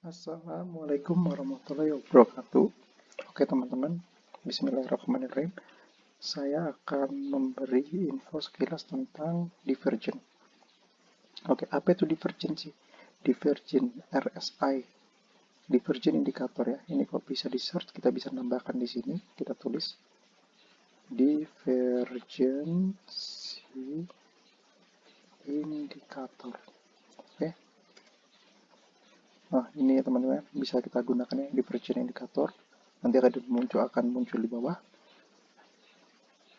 Assalamualaikum warahmatullahi wabarakatuh. Oke teman-teman, Bismillahirrahmanirrahim. Saya akan memberi info sekilas tentang divergen. Oke, apa itu divergensi? Divergen RSI, divergen indikator ya. Ini kok bisa di search, kita bisa nambahkan di sini. Kita tulis divergensi indikator. Oke. Nah, ini ya teman-teman, bisa kita gunakan ya divergen indikator. Nanti akan muncul di bawah.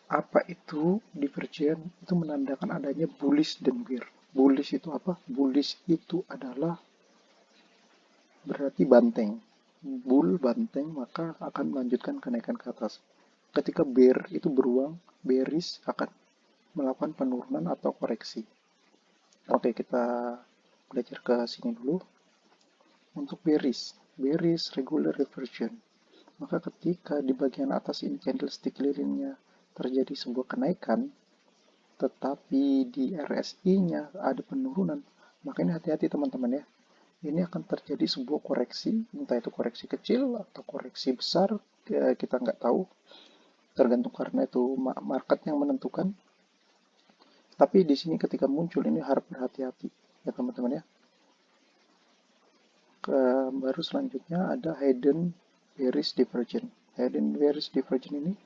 Apa itu divergen? Itu menandakan adanya bullish dan bear. Bullish itu apa? Bullish itu adalah berarti banteng. Bull banteng maka akan melanjutkan kenaikan ke atas. Ketika bear itu beruang, bearish akan melakukan penurunan atau koreksi. Oke, kita belajar ke sini dulu. Untuk bearish regular reversion. Maka ketika di bagian atas ini candlestick lilinnya terjadi sebuah kenaikan, tetapi di RSI-nya ada penurunan, maka ini hati-hati teman-teman ya. Ini akan terjadi sebuah koreksi, entah itu koreksi kecil atau koreksi besar, kita nggak tahu, tergantung karena itu market yang menentukan. Tapi di sini ketika muncul ini harap berhati-hati ya teman-teman ya. Baru selanjutnya ada hidden bearish divergence. Hidden bearish divergence ini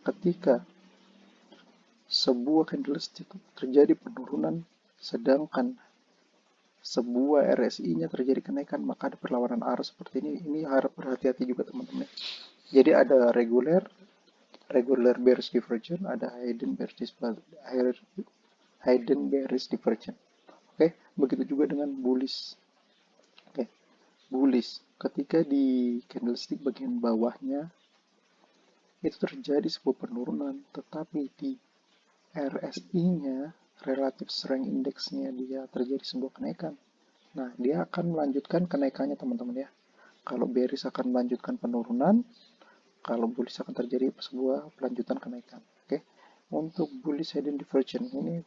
ketika sebuah candlestick terjadi penurunan sedangkan sebuah RSI-nya terjadi kenaikan, maka ada perlawanan arus seperti ini. Ini harap berhati-hati juga teman-teman. Jadi ada regular bearish divergence, ada hidden bearish divergence. Oke, begitu juga dengan bullish. Oke, bullish ketika di candlestick bagian bawahnya itu terjadi sebuah penurunan, tetapi di RSI-nya, relative strength index-nya dia terjadi sebuah kenaikan. Nah, dia akan melanjutkan kenaikannya teman-teman ya. Kalau bearish akan melanjutkan penurunan, kalau bullish akan terjadi sebuah pelanjutan kenaikan. Oke. Untuk bullish hidden divergence ini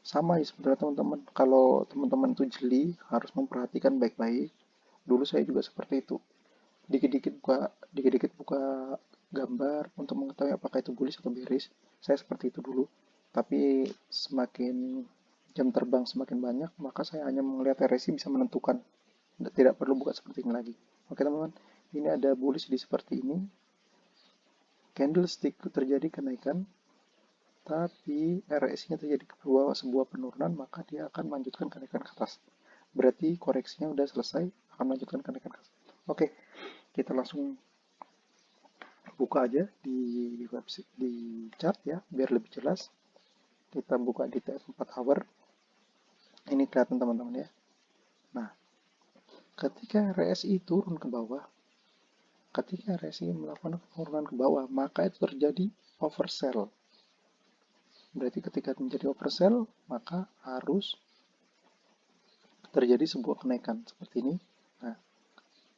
sama ya sebenarnya teman-teman. Kalau teman-teman tuh jeli, harus memperhatikan baik-baik. Dulu saya juga seperti itu. Dikit-dikit buka gambar untuk mengetahui apakah itu bullish atau bearish. Saya seperti itu dulu. Tapi semakin jam terbang semakin banyak, maka saya hanya melihat RSI bisa menentukan. Tidak perlu buka seperti ini lagi. Oke teman-teman, ini ada bullish di seperti ini. Candlestick terjadi kenaikan, tapi RSI-nya terjadi ke bawah sebuah penurunan, maka dia akan melanjutkan kenaikan ke atas. Berarti koreksinya udah selesai, akan melanjutkan kenaikan ke atas. Oke, kita langsung buka aja di website, di chart ya, biar lebih jelas. Kita buka di TF4 hour. Ini kelihatan teman-teman ya. Nah, ketika RSI turun ke bawah, ketika RSI melakukan penurunan ke bawah, maka itu terjadi oversell. Berarti ketika menjadi oversell, maka harus terjadi sebuah kenaikan seperti ini. Nah,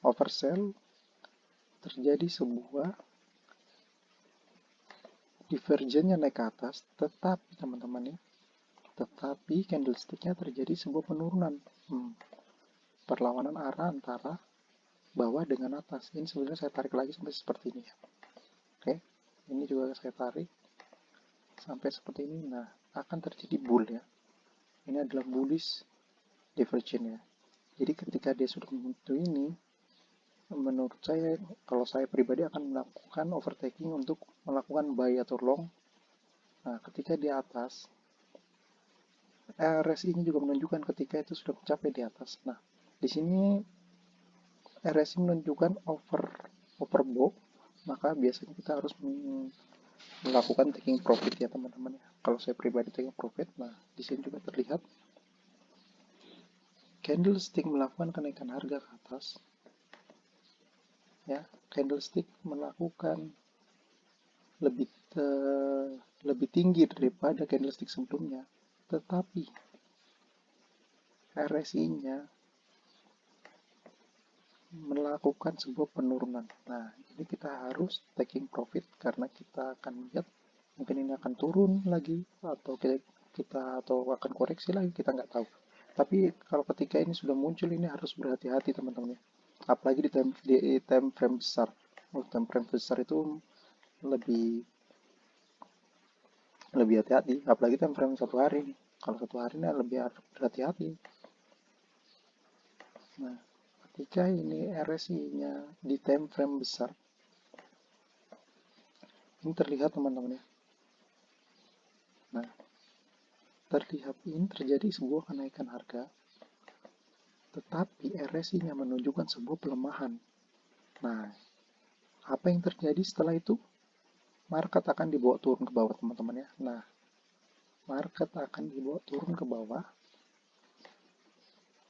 oversell terjadi sebuah divergennya naik ke atas, tetapi teman-teman ya, tetapi candlesticknya terjadi sebuah penurunan. Perlawanan arah antara bawah dengan atas. Ini sebenarnya saya tarik lagi sampai seperti ini ya. Oke, ini juga saya tarik sampai seperti ini. Nah, akan terjadi bull ya. Ini adalah bullish divergence ya. Jadi ketika dia sudah membentuk ini, menurut saya, kalau saya pribadi akan melakukan overtaking untuk melakukan buy atau long. Nah, ketika di atas, RSI-nya juga menunjukkan ketika itu sudah mencapai di atas. Nah, di sini RSI menunjukkan overbought, maka biasanya kita harus melakukan taking profit ya teman-teman ya. Kalau saya pribadi taking profit, nah di sini juga terlihat candlestick melakukan kenaikan harga ke atas. Ya, candlestick melakukan lebih tinggi daripada candlestick sebelumnya, tetapi RSI-nya melakukan sebuah penurunan. Nah, ini kita harus taking profit karena kita akan lihat mungkin ini akan turun lagi atau kita atau akan koreksi lagi, kita nggak tahu. Tapi kalau ketika ini sudah muncul, ini harus berhati-hati teman-teman ya. apalagi di time frame besar. Time frame besar itu lebih lebih hati-hati, apalagi time frame 1 hari nih. Kalau 1 hari ini lebih berhati-hati. Nah, ketika ini RSI-nya di time frame besar, ini terlihat teman-teman ya. Nah, terlihat ini terjadi sebuah kenaikan harga, tetapi RSI-nya menunjukkan sebuah pelemahan. Nah, apa yang terjadi setelah itu? Market akan dibawa turun ke bawah teman-teman ya. Nah, market akan dibawa turun ke bawah.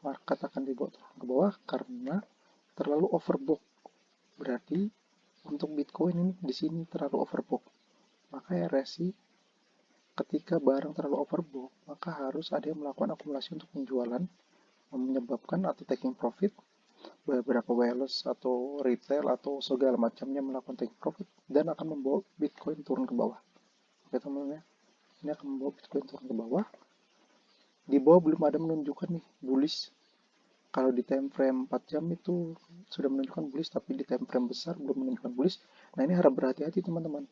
Market akan dibawa turun ke bawah karena terlalu overbought. Berarti untuk Bitcoin ini di sini terlalu overbought. Maka RSI ketika barang terlalu overbought, maka harus ada yang melakukan akumulasi untuk penjualan, menyebabkan atau taking profit. Beberapa whales atau retail atau segala macamnya melakukan taking profit dan akan membawa Bitcoin turun ke bawah. Oke teman-teman ya, ini akan membawa Bitcoin turun ke bawah. Di bawah belum ada menunjukkan nih bullish. Kalau di time frame 4 jam itu sudah menunjukkan bullish, tapi di time frame besar belum menunjukkan bullish. Nah, ini harap berhati-hati teman-teman.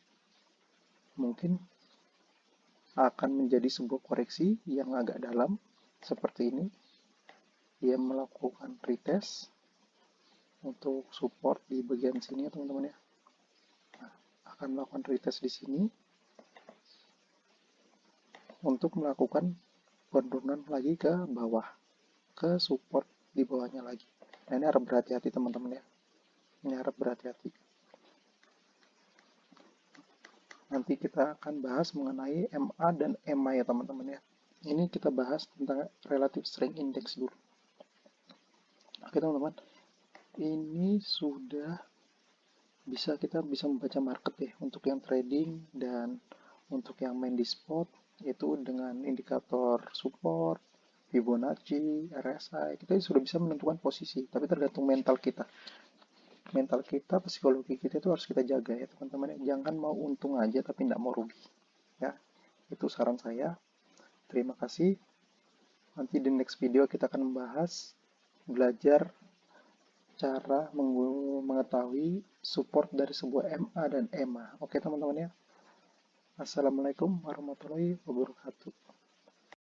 Mungkin akan menjadi sebuah koreksi yang agak dalam seperti ini. Dia melakukan retest untuk support di bagian sini ya teman-teman ya. Nah, akan melakukan retest di sini untuk melakukan penurunan lagi ke bawah, ke support di bawahnya lagi. Nah, ini harap berhati-hati teman-teman ya. Ini harap berhati-hati. Nanti kita akan bahas mengenai MA dan EMA ya teman-teman ya. Ini kita bahas tentang Relative Strength Index dulu. Oke teman-teman, ini sudah kita bisa membaca market ya untuk yang trading dan untuk yang main di spot, itu dengan indikator support, Fibonacci, RSI, kita sudah bisa menentukan posisi, tapi tergantung mental kita. Mental kita, psikologi kita itu harus kita jaga ya teman-teman ya. Jangan mau untung aja tapi tidak mau rugi ya. Itu saran saya. Terima kasih. Nanti di next video kita akan membahas belajar cara mengetahui support dari sebuah MA dan EMA. Oke teman-teman ya. Assalamualaikum warahmatullahi wabarakatuh.